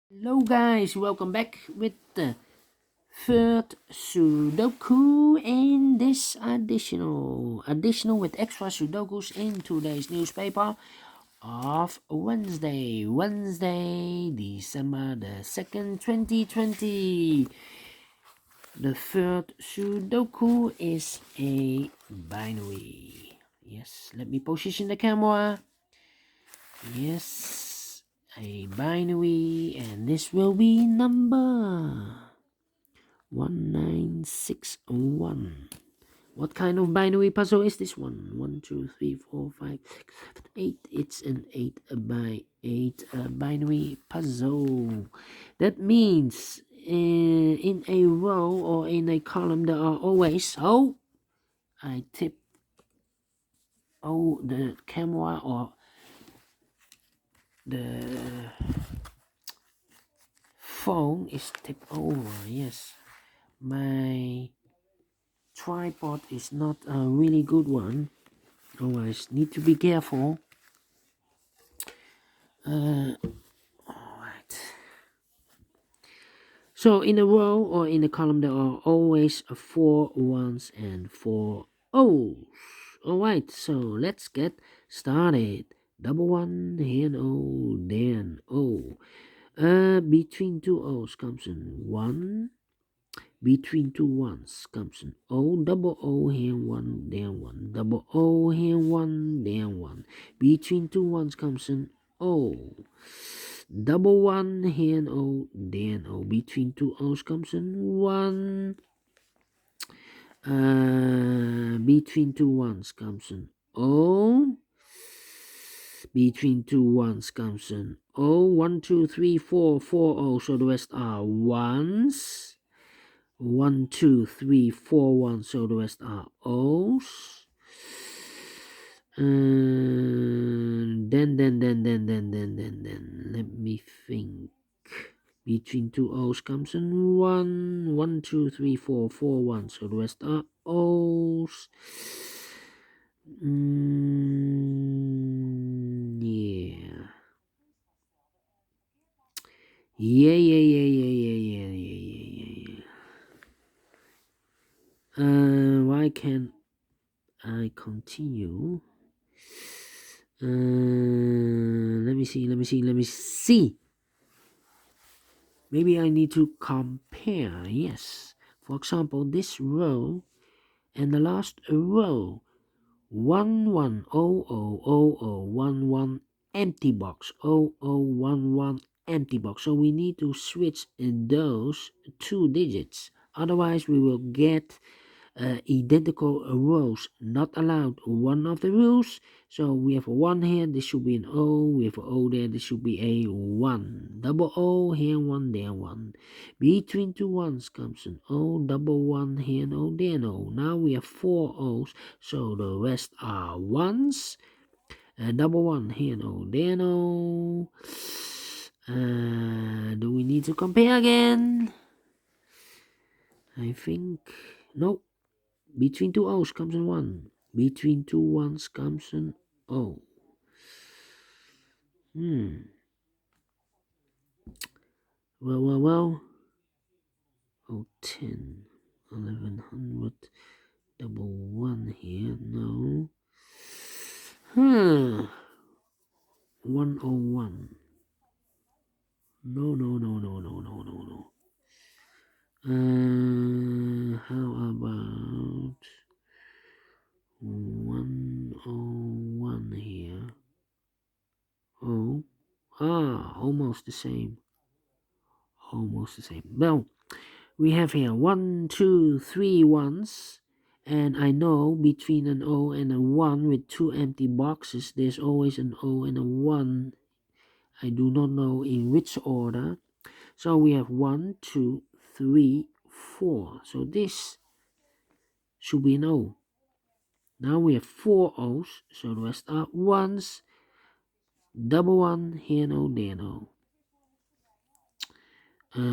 Hello guys, welcome back with the third Sudoku in this additional with extra Sudokus in today's newspaper of Wednesday, December the 2nd, 2020. The third Sudoku is a binary. Yes, let me position the camera. Yes, a binary, and this will be number 1961. What kind of binary puzzle is this one? 1, 2, 3, 4, 5, 6, 7, 8. It's an 8 by 8 binary puzzle. That means in a row or in a column there are always, I tip the camera or the phone is tipped over. Yes, my tripod is not a really good one, always need to be careful. Alright, so in a row or in a column there are always 4 ones and 4 O's. Alright, so let's get started. Double one, here O, then O. Between two O's comes in 1. Between two ones comes an O, double O, here 1, then 1, double O, here 1, then 1. Between two ones comes an O, double 1, here O, then O. Between two O's comes an 1. Between two ones comes an O. Between two ones comes an O. 1, 2, 3, 4, 4 O. So the rest are ones. 1, 2, 3, 4, 1. So the rest are O's. Then. Let me think. Between two O's comes an 1. 1, 2, 3, 4, 4, 1. So the rest are O's. Yeah. Yeah. Why can't I continue? Let me see. Maybe I need to compare. Yes. For example, this row and the last row. 1 1 0 0 0 0 1 1 empty box 0 0 1 1 empty box. So we need to switch those two digits. Otherwise, we will get identical rows. Not allowed. One of the rules. So we have a 1 here. This should be an O. We have an O there. This should be a 1. Double O here, 1 there, 1. Between two ones comes an O. Double 1 here, an O there, an O. Now we have 4 O's. So the rest are 1s. Double 1 here, an O there, an O. Do we need to compare again? I think no. Between two O's comes an 1. Between two ones comes an O. Well. Oh, 10, 1100, double 1 here, no. 101. No. How about 101 here? Oh, almost the same. Well, we have here 1, 2, 3 ones, and I know between an O and a 1 with two empty boxes, there's always an O and a 1. I do not know in which order. So we have 1, 2, 3, 4. So this should be an O. Now we have 4 O's, so the rest are 1s. Double 1, here no, there no. Well.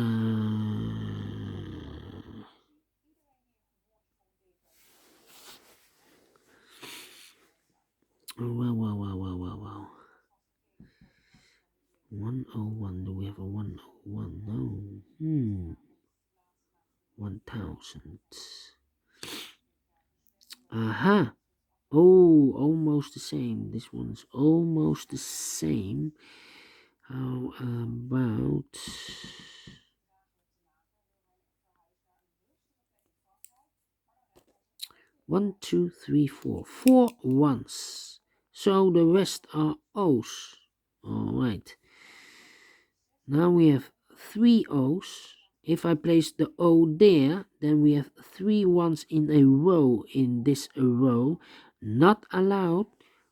101. Do we have a 101? 2000. Aha. Oh, almost the same. This one's almost the same. How about 1, 2, 3, 4. 4 ones. So the rest are O's. Alright. Now we have 3 O's. If I place the O there, then we have 3 ones in a row in this row. Not allowed.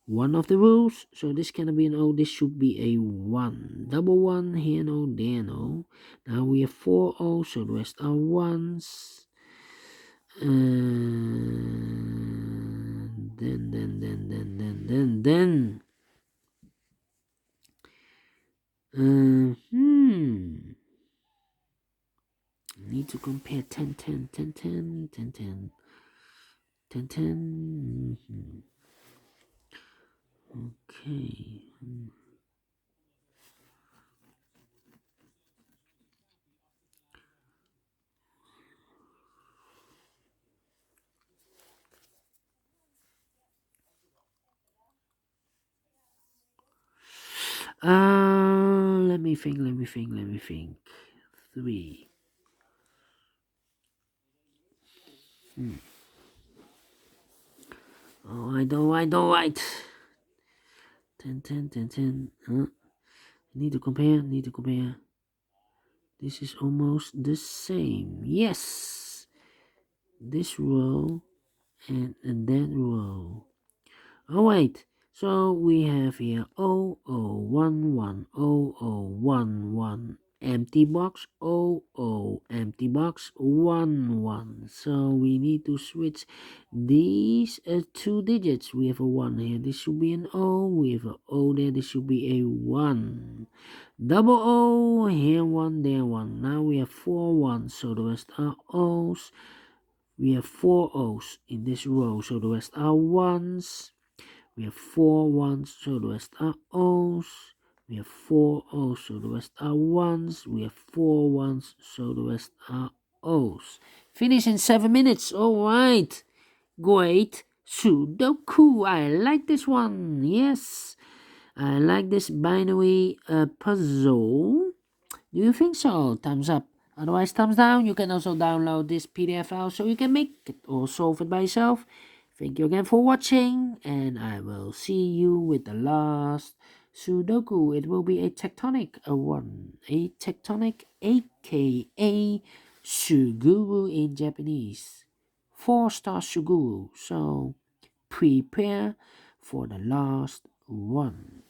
One of the rules. So this cannot be an O. This should be a 1. Double 1. Here no, there no. Now we have 4 O's. So the rest are ones. And then. Need to compare 10, 10, 10, 10, 10, 10, 10, 10. Okay. Let me think. 3. Oh, I don't right. 10, 10, 10, 10. Need to compare. This is almost the same. Yes. This row and that row. Oh wait, so we have here 0011 empty box, 00 empty box, 11. So we need to switch these 2 digits. We have a 1 here, this should be an O. We have a O there, this should be a 1. Double O, here 1, there 1. Now we have 4 ones, so the rest are O's. We have 4 O's in this row, so the rest are ones. We have 4 ones, so the rest are O's. We have 4 O's, so the rest are ones. We have 4 ones, so the rest are O's. Finish in 7 minutes. All right. Great. Sudoku. I like this one. Yes. I like this binary puzzle. Do you think so? Thumbs up. Otherwise, thumbs down. You can also download this PDF file so you can make it or solve it by yourself. Thank you again for watching, and I will see you with the last Sudoku. It will be a tectonic one. A tectonic, aka Suguru in Japanese. 4-star Suguru. So prepare for the last one.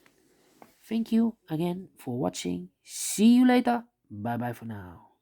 Thank you again for watching. See you later. Bye bye for now.